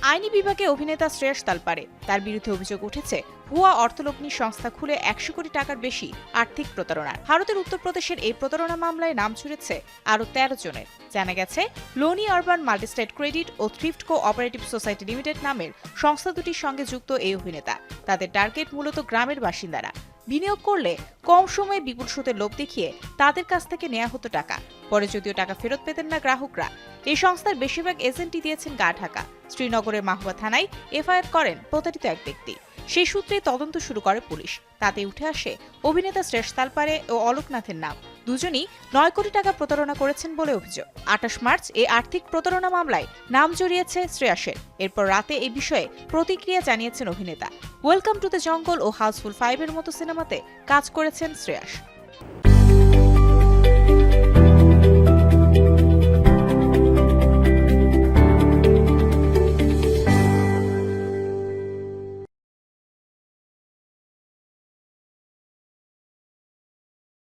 আইনি বিভাগে অভিনেতা শ্রেয়াস তালপারে তার বিরুদ্ধে অভিযোগ উঠেছে ভুয়া অর্থলগ্নি সংস্থা খুলে 100 কোটি টাকার বেশি আর্থিক প্রতারণার। ভারতের উত্তরপ্রদেশের এই প্রতারণা মামলায় নাম জুড়েছে আরও 13 জনের। জানা গেছে, লোনি আরবান মাল্টিস্টেট ক্রেডিট ও thrift co operative society limited নামের সংস্থা দুটির সঙ্গে যুক্ত এই অভিনেতা। তাদের টার্গেট মূলত গ্রামের বাসিন্দারা। বিনিয়োগ করলে কম সময়ে বিপুল সুদের লোভ দেখিয়ে তাদের কাছ থেকে নেওয়া হতো টাকা। পরে যদিও টাকা ফেরত পেতেন না গ্রাহকরা। এই সংস্থার বেশিরভাগ এজেন্টই দিয়েছেন গা ঢাকা। শ্রীনগরের মাহবা থানায় এফআইআর করেন প্রতারিত এক ব্যক্তি। সেই সূত্রে তদন্ত শুরু করে পুলিশ। তাতে উঠে আসে অভিনেতা শ্রেয়াস তালপারে ও অলোকনাথের নাম। দুজনই 9 কোটি টাকা প্রতারণা করেছেন বলে অভিযোগ। 28 মার্চ এই আর্থিক প্রতারণা মামলায় নাম জড়িয়েছে শ্রেয়াসের। এরপর রাতে এই বিষয়ে প্রতিক্রিয়া জানিয়েছেন অভিনেতা। Welcome to the jungle O Housefull 5 এর মতো সিনেমাতে কাজ করেছেন শ্রেয়াস।